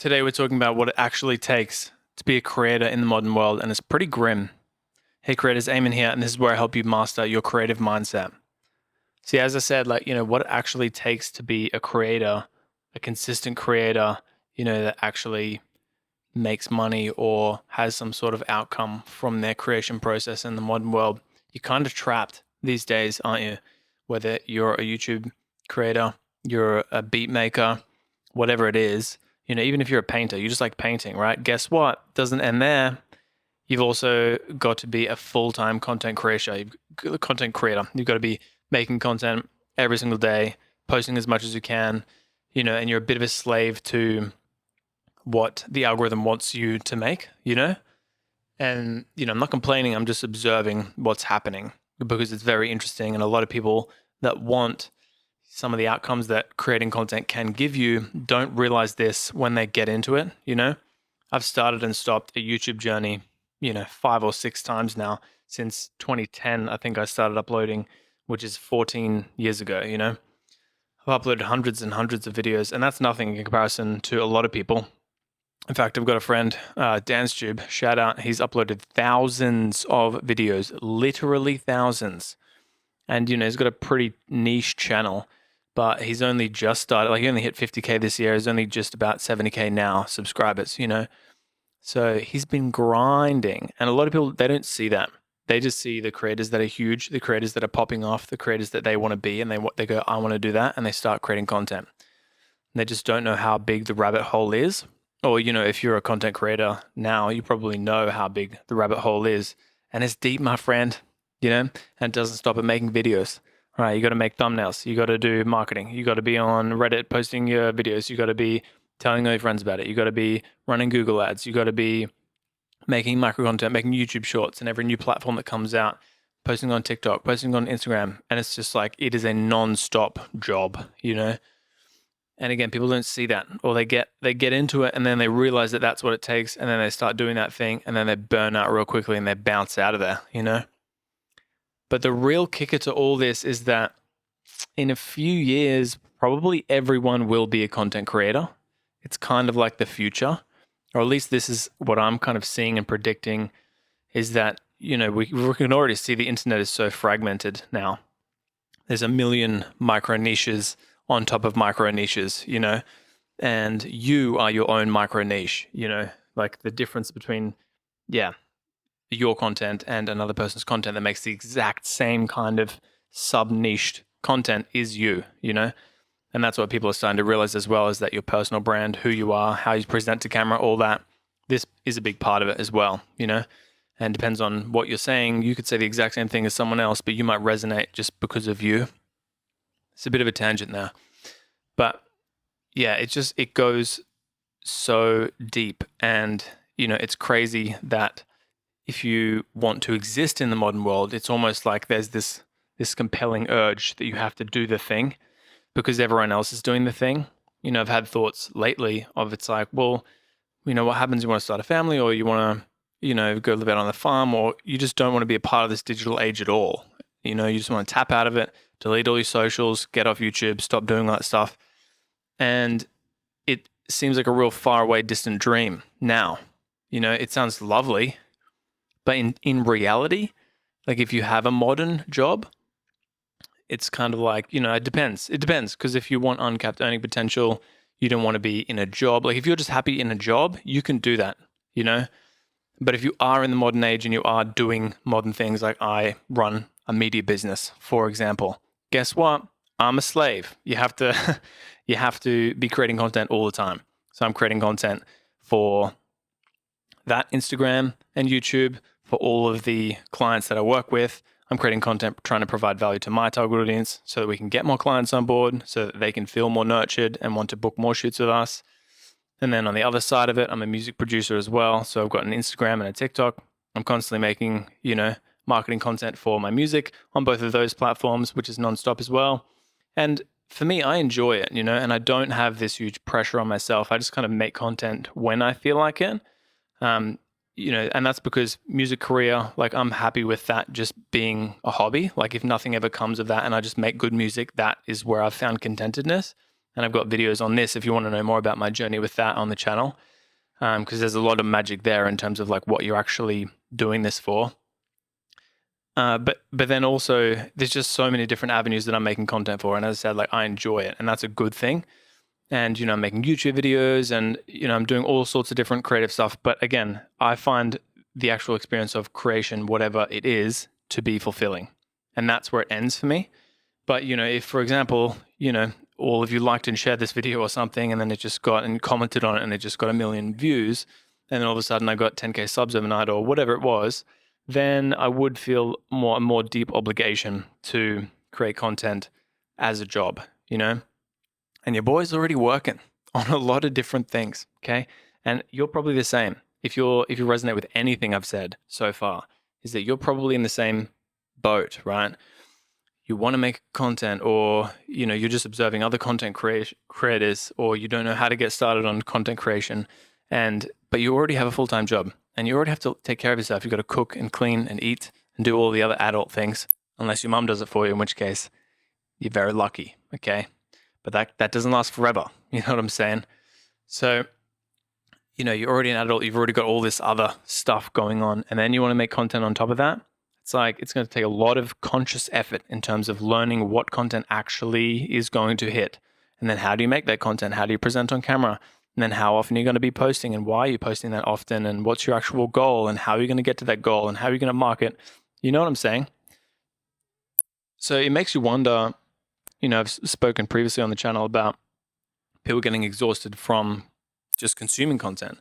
Today we're talking about what it actually takes to be a creator in the modern world, and it's pretty grim. Hey creators, Aimon here, and this is where I help you master your creative mindset. See, as I said, what it actually takes to be a creator, a consistent creator, that actually makes money or has some sort of outcome from their creation process in the modern world. You're kind of trapped these days, aren't you? Whether you're a YouTube creator, you're a beat maker, whatever it is, even if you're a painter, you just like painting, right? Guess what? Doesn't end there. You've also got to be a full-time content creator. You've got to be making content every single day, posting as much as you can, and you're a bit of a slave to what the algorithm wants you to make, And, I'm not complaining, I'm just observing what's happening because it's very interesting. And a lot of people that want some of the outcomes that creating content can give you don't realize this when they get into it, I've started and stopped a YouTube journey, 5 or 6 times now since 2010. I think I started uploading, which is 14 years ago, I've uploaded hundreds and hundreds of videos, and that's nothing in comparison to a lot of people. In fact, I've got a friend, DanceTube, shout out. He's uploaded thousands of videos, literally thousands. And, he's got a pretty niche channel, but he's only just started. He only hit 50K this year. He's only just about 70K now subscribers, So he's been grinding. And a lot of people, they don't see that. They just see the creators that are huge, the creators that are popping off, the creators that they want to be, and they go, I want to do that, and they start creating content. And they just don't know how big the rabbit hole is. Or, if you're a content creator now, you probably know how big the rabbit hole is. And it's deep, my friend, and it doesn't stop at making videos, right? You got to make thumbnails. You got to do marketing. You got to be on Reddit posting your videos. You got to be telling all your friends about it. You got to be running Google ads. You got to be making micro content, making YouTube shorts and every new platform that comes out, posting on TikTok, posting on Instagram. And it's just it is a non-stop job, And again, people don't see that, or they get into it and then they realize that that's what it takes, and then they start doing that thing, and then they burn out real quickly and they bounce out of there, But the real kicker to all this is that in a few years, probably everyone will be a content creator. It's kind of like the future, or at least this is what I'm kind of seeing and predicting, is that, we can already see the internet is so fragmented now. There's a million micro niches on top of micro niches, and you are your own micro niche, like the difference between, your content and another person's content that makes the exact same kind of sub-niched content is you, And that's what people are starting to realize as well, is that your personal brand, who you are, how you present to camera, all that, this is a big part of it as well, And depends on what you're saying. You could say the exact same thing as someone else, but you might resonate just because of you. It's a bit of a tangent there, but yeah, it goes so deep, and it's crazy that if you want to exist in the modern world, it's almost like there's this compelling urge that you have to do the thing because everyone else is doing the thing. I've had thoughts lately of it's like, well, what happens? You want to start a family, or you want to, go live out on the farm, or you just don't want to be a part of this digital age at all. You just want to tap out of it, delete all your socials, get off YouTube, stop doing all that stuff. And it seems like a real far away, distant dream now. It sounds lovely, but in reality, if you have a modern job, it's kind of it depends. It depends, because if you want uncapped earning potential, you don't want to be in a job. If you're just happy in a job, you can do that, But if you are in the modern age and you are doing modern things, like I run a media business, for example, guess what? I'm a slave. You have to you have to be creating content all the time. So I'm creating content for that Instagram and YouTube, for all of the clients that I work with. I'm creating content trying to provide value to my target audience so that we can get more clients on board, so that they can feel more nurtured and want to book more shoots with us. And then on the other side of it, I'm a music producer as well. So I've got an Instagram and a TikTok. I'm constantly making, marketing content for my music on both of those platforms, which is nonstop as well. And for me, I enjoy it, and I don't have this huge pressure on myself. I just kind of make content when I feel like it. And that's because music career, I'm happy with that just being a hobby. If nothing ever comes of that and I just make good music, that is where I've found contentedness. And I've got videos on this if you want to know more about my journey with that on the channel, because there's a lot of magic there in terms of like what you're actually doing this for. But then also there's just so many different avenues that I'm making content for. And as I said, like I enjoy it, and that's a good thing. And, I'm making YouTube videos and, I'm doing all sorts of different creative stuff. But again, I find the actual experience of creation, whatever it is, to be fulfilling. And that's where it ends for me. But, if, for example, all of you liked and shared this video or something, and then it just got and commented on it and it just got 1 million views, and then all of a sudden I got 10K subs overnight or whatever it was, then I would feel a more deep obligation to create content as a job, And your boy's already working on a lot of different things, okay? And you're probably the same. If you resonate with anything I've said so far, is that you're probably in the same boat, right? You want to make content, or you're just observing other content creators, or you don't know how to get started on content creation, but you already have a full-time job and you already have to take care of yourself. You've got to cook and clean and eat and do all the other adult things, unless your mum does it for you, in which case you're very lucky, okay? But that doesn't last forever. You know what I'm saying? So, you're already an adult. You've already got all this other stuff going on. And then you want to make content on top of that. It's like it's going to take a lot of conscious effort in terms of learning what content actually is going to hit. And then how do you make that content? How do you present on camera? And then how often are you going to be posting, and why are you posting that often? And what's your actual goal? And how are you going to get to that goal? And how are you going to market? You know what I'm saying? So it makes you wonder. I've spoken previously on the channel about people getting exhausted from just consuming content.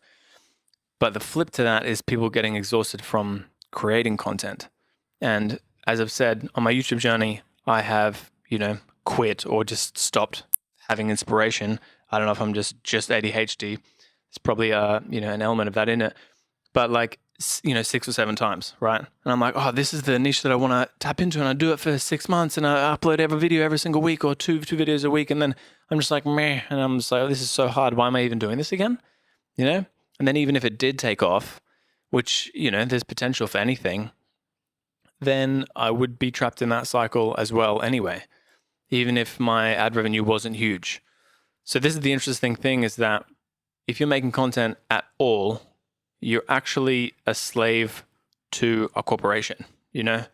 But the flip to that is people getting exhausted from creating content. And as I've said, on my YouTube journey, I have, quit or just stopped having inspiration. I don't know if I'm just ADHD. There's probably an element of that in it. But 6 or 7 times, right? And I'm like, oh, this is the niche that I want to tap into, and I do it for 6 months, and I upload every video every single week, or two videos a week, and then I'm just like, meh, and I'm just like, oh, this is so hard. Why am I even doing this again? And then even if it did take off, which, there's potential for anything, then I would be trapped in that cycle as well anyway, even if my ad revenue wasn't huge. So this is the interesting thing, is that if you're making content at all, you're actually a slave to a corporation, And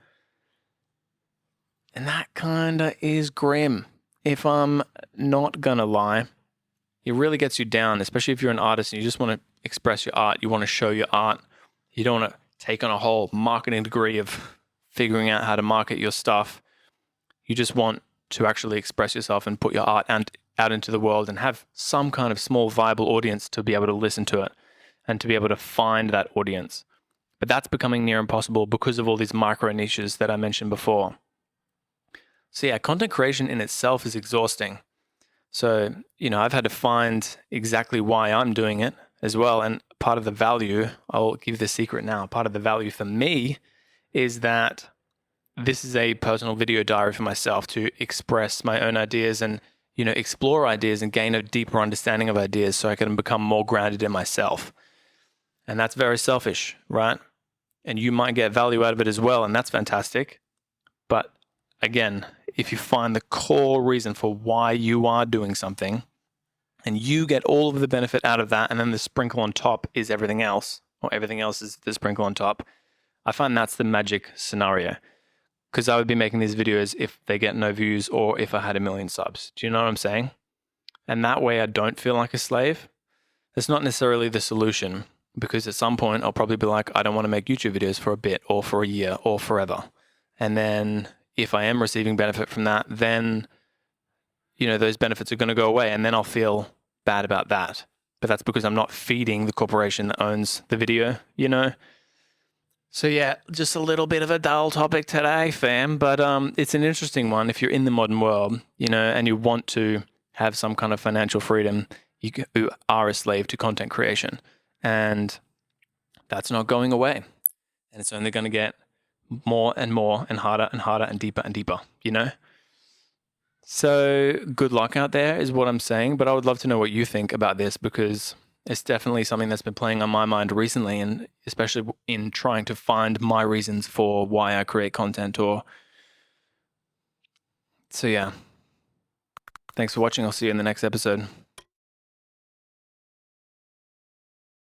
that kind of is grim. If I'm not going to lie, it really gets you down, especially if you're an artist and you just want to express your art. You want to show your art. You don't want to take on a whole marketing degree of figuring out how to market your stuff. You just want to actually express yourself and put your art out into the world and have some kind of small viable audience to be able to listen to it and to be able to find that audience. But that's becoming near impossible because of all these micro niches that I mentioned before. So yeah, content creation in itself is exhausting. So, I've had to find exactly why I'm doing it as well. And part of the value, I'll give the secret now, part of the value for me is that this is a personal video diary for myself to express my own ideas and, explore ideas and gain a deeper understanding of ideas so I can become more grounded in myself. And that's very selfish, right? And you might get value out of it as well, and that's fantastic. But again, if you find the core reason for why you are doing something, and you get all of the benefit out of that, and then the sprinkle on top is everything else, or everything else is the sprinkle on top, I find that's the magic scenario. Because I would be making these videos if they get no views or if I had 1 million subs. Do you know what I'm saying? And that way I don't feel like a slave. That's not necessarily the solution, because at some point I'll probably be like, I don't want to make YouTube videos for a bit or for a year or forever. And then if I am receiving benefit from that, then, those benefits are going to go away, and then I'll feel bad about that. But that's because I'm not feeding the corporation that owns the video, So yeah, just a little bit of a dull topic today, fam, but it's an interesting one if you're in the modern world, and you want to have some kind of financial freedom. You are a slave to content creation, and that's not going away. And it's only going to get more and more and harder and deeper and deeper, So good luck out there is what I'm saying, but I would love to know what you think about this, because it's definitely something that's been playing on my mind recently, and especially in trying to find my reasons for why I create content. So yeah. Thanks for watching. I'll see you in the next episode.